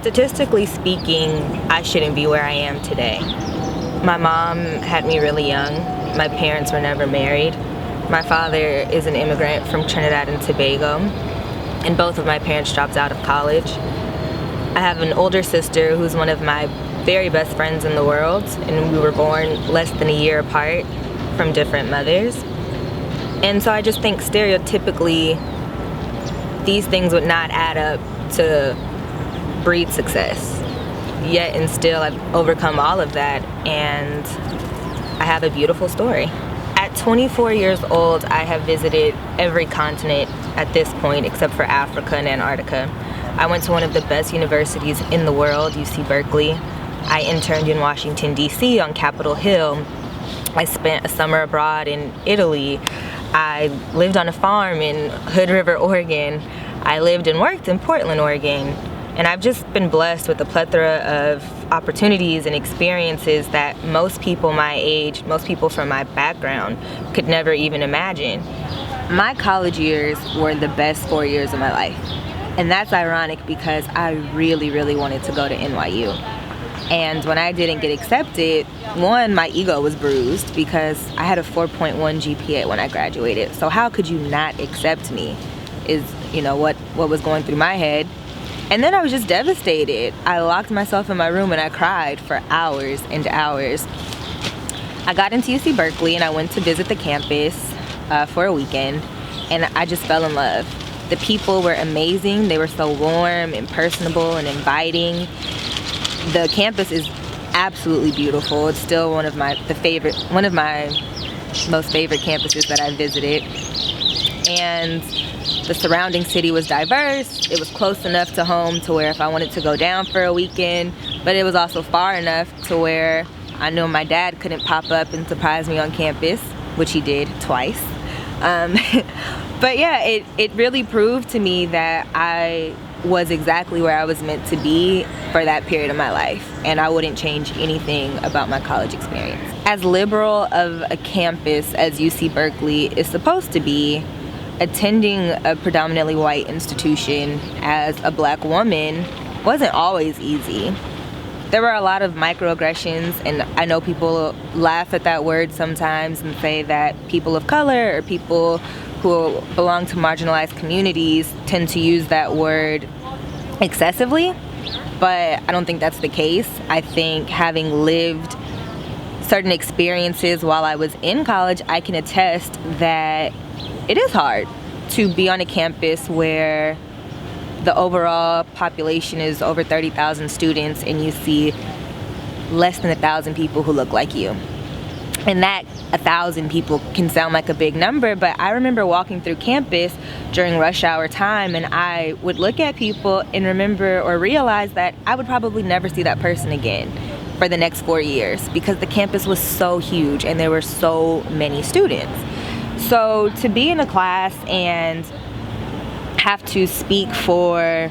Statistically speaking, I shouldn't be where I am today. My mom had me really young. My parents were never married. My father is an immigrant from Trinidad and Tobago, and both of my parents dropped out of college. I have an older sister who's one of my very best friends in the world, and we were born less than a year apart from different mothers. And so I just think stereotypically these things would not add up to breed success. Yet and still I've overcome all of that, and I have a beautiful story. At 24 years old, I have visited every continent at this point except for Africa and Antarctica. I went to one of the best universities in the world, UC Berkeley. I interned in Washington, D.C. on Capitol Hill. I spent a summer abroad in Italy. I lived on a farm in Hood River, Oregon. I lived and worked in Portland, Oregon. And I've just been blessed with a plethora of opportunities and experiences that most people my age, most people from my background could never even imagine. My college years were the best 4 years of my life. And that's ironic because I really, really wanted to go to NYU. And when I didn't get accepted, one, my ego was bruised because I had a 4.1 GPA when I graduated. So how could you not accept me is, what was going through my head. And then I was just devastated. I locked myself in my room and I cried for hours and hours. I got into UC Berkeley and I went to visit the campus for a weekend, and I just fell in love. The people were amazing. They were so warm and personable and inviting. The campus is absolutely beautiful. It's still one of my most favorite campuses that I visited. And the surrounding city was diverse. It was close enough to home to where if I wanted to go down for a weekend, but it was also far enough to where I knew my dad couldn't pop up and surprise me on campus, which he did twice. But yeah, it really proved to me that I was exactly where I was meant to be for that period of my life, and I wouldn't change anything about my college experience. As liberal of a campus as UC Berkeley is supposed to be, attending a predominantly white institution as a black woman wasn't always easy. There were a lot of microaggressions, and I know people laugh at that word sometimes and say that people of color or people who belong to marginalized communities tend to use that word excessively, but I don't think that's the case. I think having lived certain experiences while I was in college, I can attest that it is hard to be on a campus where the overall population is over 30,000 students and you see less than 1,000 people who look like you. And that 1,000 people can sound like a big number, but I remember walking through campus during rush hour time and I would look at people and remember or realize that I would probably never see that person again for the next 4 years because the campus was so huge and there were so many students. So to be in a class and have to speak for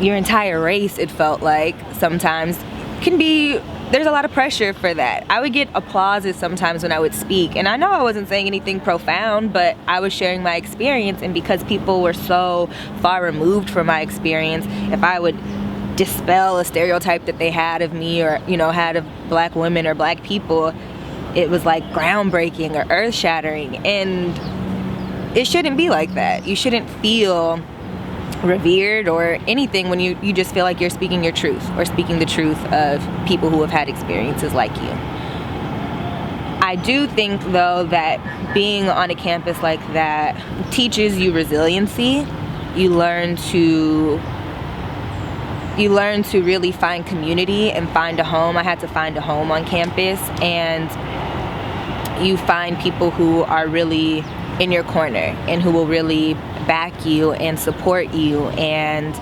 your entire race, it felt like sometimes there's a lot of pressure for that. I would get applauses sometimes when I would speak, and I know I wasn't saying anything profound, but I was sharing my experience, and because people were so far removed from my experience, if I would dispel a stereotype that they had of me or had of black women or black people, it was like groundbreaking or earth-shattering, and it shouldn't be like that. You shouldn't feel revered or anything when you just feel like you're speaking your truth or speaking the truth of people who have had experiences like you. I do think though that being on a campus like that teaches you resiliency. You learn to really find community and find a home. I had to find a home on campus, and you find people who are really in your corner and who will really back you and support you. And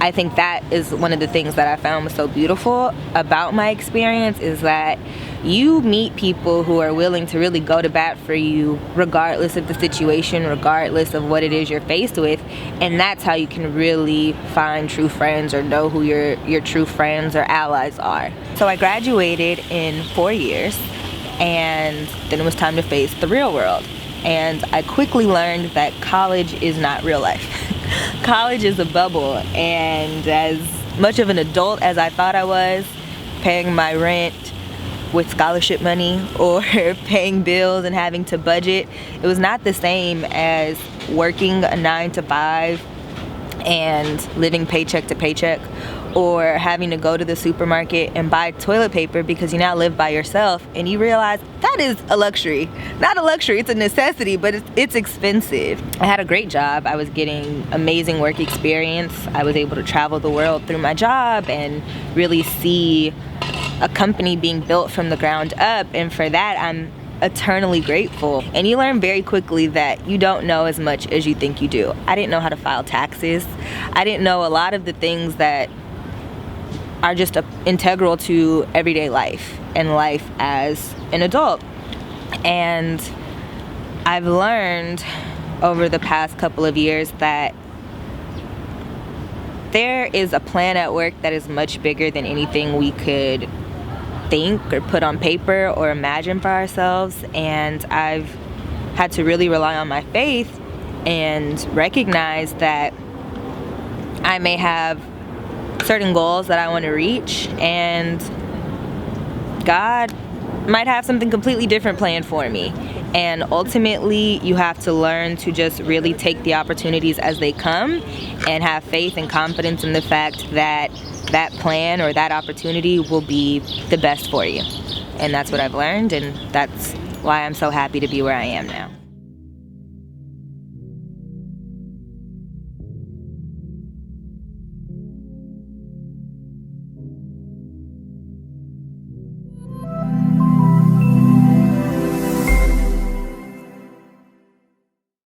I think that is one of the things that I found was so beautiful about my experience, is that you meet people who are willing to really go to bat for you regardless of the situation, regardless of what it is you're faced with, and that's how you can really find true friends or know who your true friends or allies are. So I graduated in 4 years, and then it was time to face the real world. And I quickly learned that college is not real life. College is a bubble, and as much of an adult as I thought I was, paying my rent with scholarship money or paying bills and having to budget. It was not the same as working a 9-to-5 and living paycheck to paycheck, or having to go to the supermarket and buy toilet paper because you now live by yourself and you realize that is a luxury. Not a luxury, it's a necessity, but it's expensive. I had a great job. I was getting amazing work experience. I was able to travel the world through my job and really see a company being built from the ground up, and for that I'm eternally grateful. And you learn very quickly that you don't know as much as you think you do. I didn't know how to file taxes. I didn't know a lot of the things that are just integral to everyday life and life as an adult. And I've learned over the past couple of years that there is a plan at work that is much bigger than anything we could think or put on paper or imagine for ourselves. And I've had to really rely on my faith and recognize that I may have certain goals that I want to reach, and God might have something completely different planned for me. And ultimately, you have to learn to just really take the opportunities as they come and have faith and confidence in the fact that that plan or that opportunity will be the best for you. And that's what I've learned, and that's why I'm so happy to be where I am now.